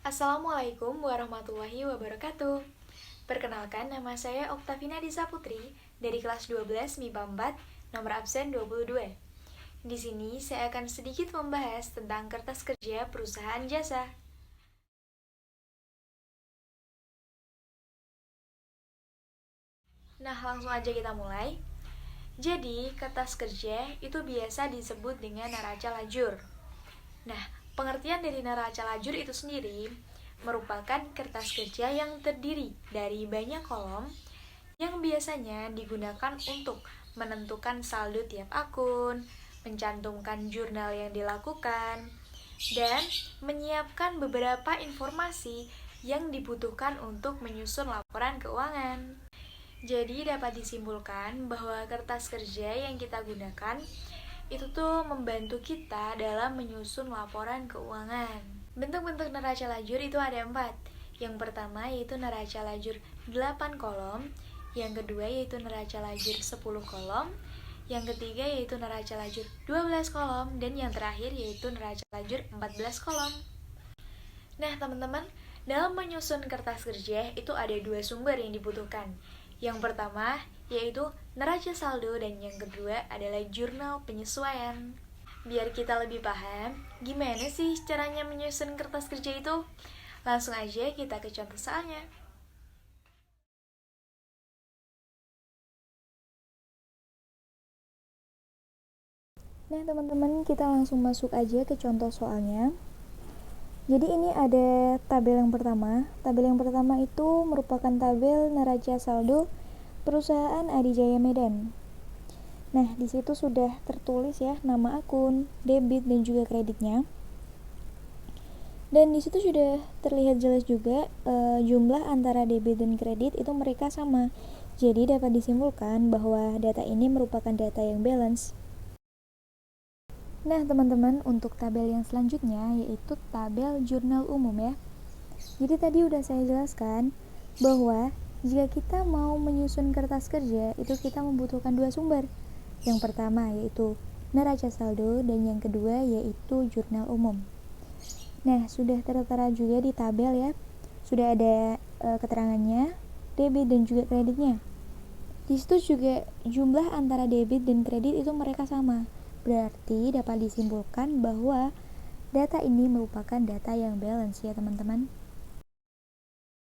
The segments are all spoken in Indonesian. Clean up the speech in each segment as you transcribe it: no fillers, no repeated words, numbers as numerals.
Assalamualaikum warahmatullahi wabarakatuh. Perkenalkan, nama saya Oktavina Disa Putri dari kelas 12 MIPA 4, nomor absen 22. Di sini saya akan sedikit membahas tentang kertas kerja perusahaan jasa. Nah, langsung aja kita mulai. Jadi, kertas kerja itu biasa disebut dengan neraca lajur. Nah, pengertian dari neraca lajur itu sendiri merupakan kertas kerja yang terdiri dari banyak kolom yang biasanya digunakan untuk menentukan saldo tiap akun, mencantumkan jurnal yang dilakukan, dan menyiapkan beberapa informasi yang dibutuhkan untuk menyusun laporan keuangan. Jadi dapat disimpulkan bahwa kertas kerja yang kita gunakan itu tuh membantu kita dalam menyusun laporan keuangan. Bentuk-bentuk neraca lajur itu ada 4. Yang pertama yaitu neraca lajur 8 kolom, yang kedua yaitu neraca lajur 10 kolom, yang ketiga yaitu neraca lajur 12 kolom, dan yang terakhir yaitu neraca lajur 14 kolom. Nah teman-teman, dalam menyusun kertas kerja itu ada 2 sumber yang dibutuhkan. Yang pertama yaitu neraca saldo dan yang kedua adalah jurnal penyesuaian. Biar kita lebih paham, gimana sih caranya menyusun kertas kerja itu? Langsung aja kita ke contoh soalnya. Nah teman-teman, kita langsung masuk aja ke contoh soalnya. Jadi ini ada tabel yang pertama. Tabel yang pertama itu merupakan tabel neraca saldo perusahaan Adijaya Medan. Nah, di situ sudah tertulis ya nama akun, debit dan juga kreditnya. Dan di situ sudah terlihat jelas juga jumlah antara debit dan kredit itu mereka sama. Jadi dapat disimpulkan bahwa data ini merupakan data yang balance. Nah teman-teman, untuk tabel yang selanjutnya yaitu tabel jurnal umum ya. Jadi tadi udah saya jelaskan bahwa jika kita mau menyusun kertas kerja itu kita membutuhkan 2 sumber. Yang pertama yaitu neraca saldo dan yang kedua yaitu jurnal umum. Nah, sudah tertera juga di tabel ya. Sudah ada keterangannya, debit dan juga kreditnya. Di situ juga jumlah antara debit dan kredit itu mereka sama. Berarti dapat disimpulkan bahwa data ini merupakan data yang balance ya teman-teman.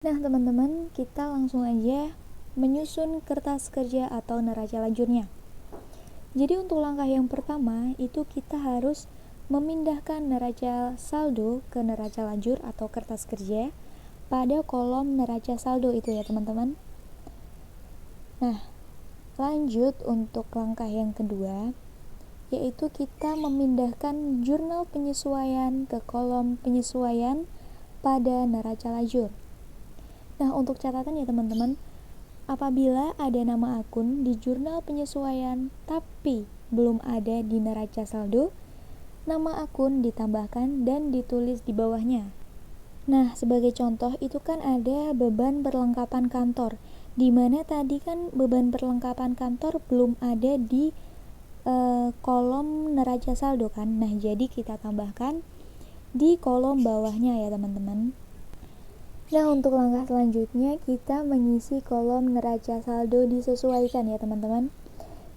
Nah teman-teman, kita langsung aja menyusun kertas kerja atau neraca lajurnya. Jadi untuk langkah yang pertama itu kita harus memindahkan neraca saldo ke neraca lajur atau kertas kerja pada kolom neraca saldo itu ya teman-teman. Nah, lanjut untuk langkah yang kedua yaitu kita memindahkan jurnal penyesuaian ke kolom penyesuaian pada neraca lajur. Nah, untuk catatan ya teman-teman, apabila ada nama akun di jurnal penyesuaian tapi belum ada di neraca saldo, nama akun ditambahkan dan ditulis di bawahnya. Nah, sebagai contoh itu kan ada beban perlengkapan kantor, di mana tadi kan beban perlengkapan kantor belum ada di kolom neraca saldo kan. Nah, jadi kita tambahkan di kolom bawahnya ya teman-teman. Nah, untuk langkah selanjutnya kita mengisi kolom neraca saldo disesuaikan ya teman-teman.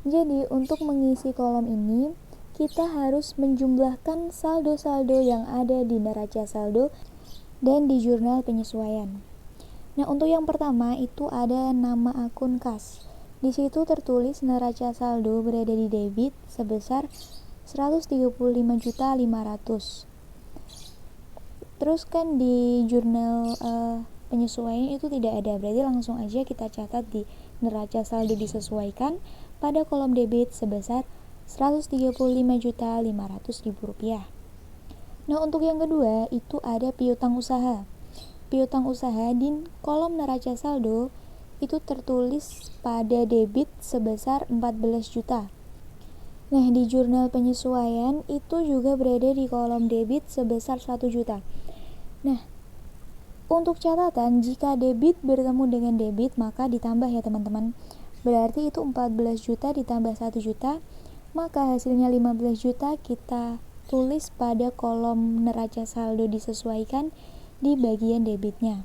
Jadi, untuk mengisi kolom ini kita harus menjumlahkan saldo-saldo yang ada di neraca saldo dan di jurnal penyesuaian. Nah, untuk yang pertama itu ada nama akun kas. Di situ tertulis neraca saldo berada di debit sebesar 135.500. Terus kan di jurnal penyesuaian itu tidak ada, berarti langsung aja kita catat di neraca saldo disesuaikan pada kolom debit sebesar Rp135.500.000. Nah, untuk yang kedua itu ada piutang usaha. Piutang usaha di kolom neraca saldo itu tertulis pada debit sebesar 14 juta. Nah, di jurnal penyesuaian itu juga berada di kolom debit sebesar 1 juta. Nah, untuk catatan, jika debit bertemu dengan debit maka ditambah ya teman-teman. Berarti itu 14 juta ditambah 1 juta, maka hasilnya 15 juta kita tulis pada kolom neraca saldo disesuaikan di bagian debitnya.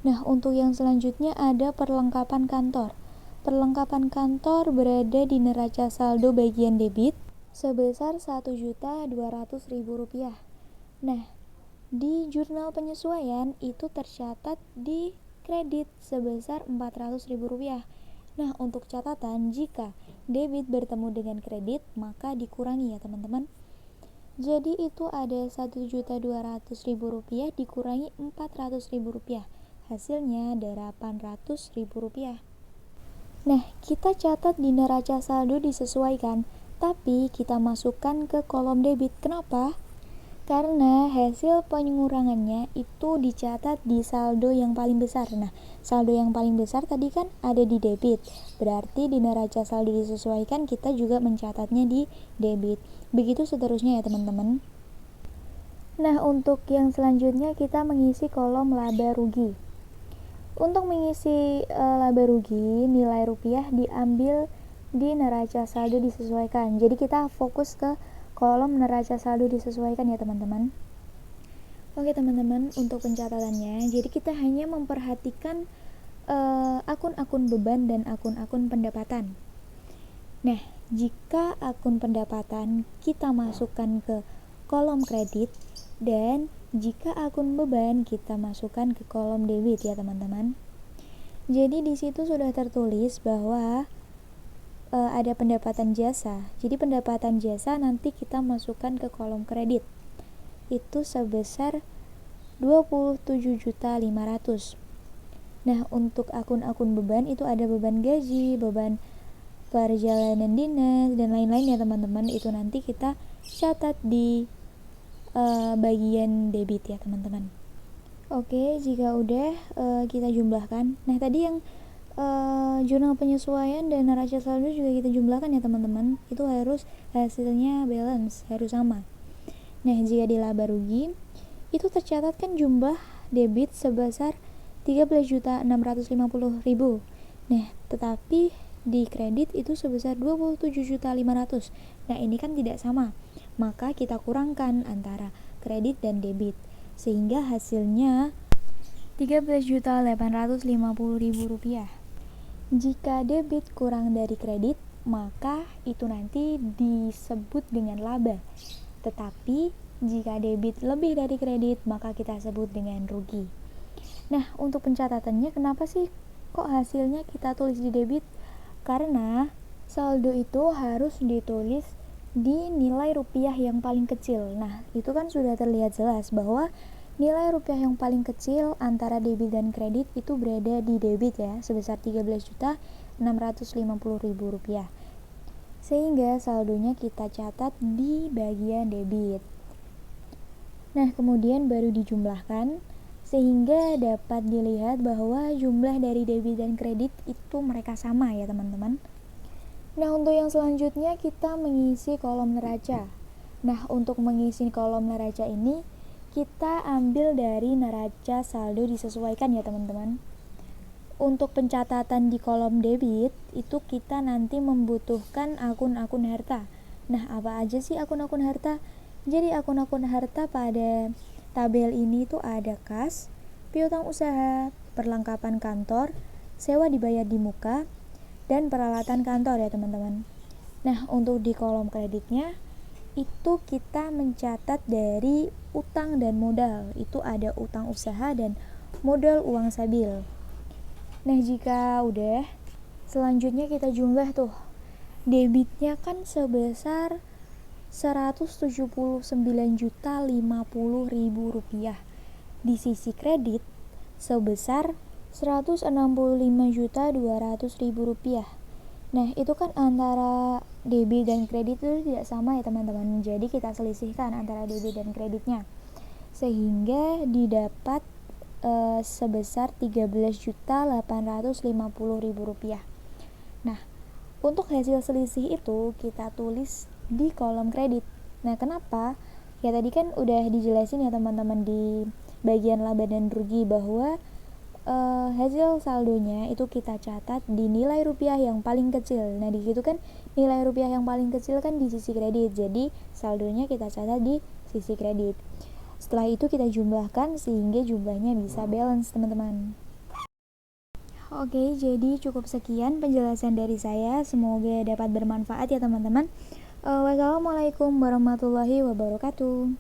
Nah, untuk yang selanjutnya ada perlengkapan kantor. Perlengkapan kantor berada di neraca saldo bagian debit sebesar Rp1.200.000. Nah, di jurnal penyesuaian itu tercatat di kredit sebesar Rp400.000. Nah, untuk catatan, jika debit bertemu dengan kredit, maka dikurangi ya teman-teman. Jadi itu ada Rp1.200.000 dikurangi Rp400.000. Hasilnya Rp800.000. Nah, kita catat di neraca saldo disesuaikan, tapi kita masukkan ke kolom debit. Kenapa? Karena hasil pengurangannya itu dicatat di saldo yang paling besar. Nah, saldo yang paling besar tadi kan ada di debit. Berarti di neraca saldo disesuaikan kita juga mencatatnya di debit. Begitu seterusnya ya teman-teman. Nah, untuk yang selanjutnya kita mengisi kolom laba rugi. Untuk mengisi laba rugi, nilai rupiah diambil di neraca saldo disesuaikan. Jadi kita fokus ke kolom neraca saldo disesuaikan ya teman-teman. Oke teman-teman, untuk pencatatannya, jadi kita hanya memperhatikan akun-akun beban dan akun-akun pendapatan. Nah, jika akun pendapatan kita masukkan ke kolom kredit, dan jika akun beban kita masukkan ke kolom debit ya teman-teman. Jadi di situ sudah tertulis bahwa ada pendapatan jasa. Jadi pendapatan jasa nanti kita masukkan ke kolom kredit. Itu sebesar 27.500.000. Nah, untuk akun-akun beban itu ada beban gaji, beban perjalanan dinas dan lain-lain ya teman-teman. Itu nanti kita catat di bagian debit ya teman-teman. Oke, jika udah kita jumlahkan. Nah, tadi yang jurnal penyesuaian dan neraca saldo juga kita jumlahkan ya teman-teman. Itu harus hasilnya balance, harus sama. Nah, jika di laba rugi itu tercatat kan jumlah debit sebesar 13.650.000. Nah, tetapi di kredit itu sebesar 27.500.000. Nah, ini kan tidak sama. Maka kita kurangkan antara kredit dan debit sehingga hasilnya Rp13.850.000. Jika debit kurang dari kredit, maka itu nanti disebut dengan laba. Tetapi jika debit lebih dari kredit, maka kita sebut dengan rugi. Nah, untuk pencatatannya kenapa sih kok hasilnya kita tulis di debit? Karena saldo itu harus ditulis di nilai rupiah yang paling kecil. Nah, itu kan sudah terlihat jelas bahwa nilai rupiah yang paling kecil antara debit dan kredit itu berada di debit ya, sebesar Rp13.650.000. Sehingga saldonya kita catat di bagian debit. Nah, kemudian baru dijumlahkan sehingga dapat dilihat bahwa jumlah dari debit dan kredit itu mereka sama ya teman-teman. Nah, untuk yang selanjutnya kita mengisi kolom neraca. Nah, untuk mengisi kolom neraca ini kita ambil dari neraca saldo disesuaikan ya teman-teman. Untuk pencatatan di kolom debit itu kita nanti membutuhkan akun-akun harta. Nah, apa aja sih akun-akun harta? Jadi akun-akun harta pada tabel ini tuh ada kas, piutang usaha, perlengkapan kantor, sewa dibayar di muka, dan peralatan kantor ya teman-teman. Nah, untuk di kolom kreditnya itu kita mencatat dari utang dan modal. Itu ada utang usaha dan modal uang stabil. Nah, jika udah, selanjutnya kita jumlah tuh. Debitnya kan sebesar Rp179.050.000. Di sisi kredit sebesar Rp165.200.000. Nah, itu kan antara debit dan kredit itu tidak sama ya teman-teman. Jadi kita selisihkan antara debit dan kreditnya. Sehingga didapat sebesar Rp13.850.000. Nah, untuk hasil selisih itu kita tulis di kolom kredit. Nah, kenapa? Ya tadi kan udah dijelasin ya teman-teman di bagian laba dan rugi bahwa hasil saldonya itu kita catat di nilai rupiah yang paling kecil. Nah, di situ kan nilai rupiah yang paling kecil kan di sisi kredit. Jadi saldonya kita catat di sisi kredit. Setelah itu kita jumlahkan sehingga jumlahnya bisa balance, teman-teman. Oke, jadi cukup sekian penjelasan dari saya. Semoga dapat bermanfaat ya teman-teman. Wassalamualaikum warahmatullahi wabarakatuh.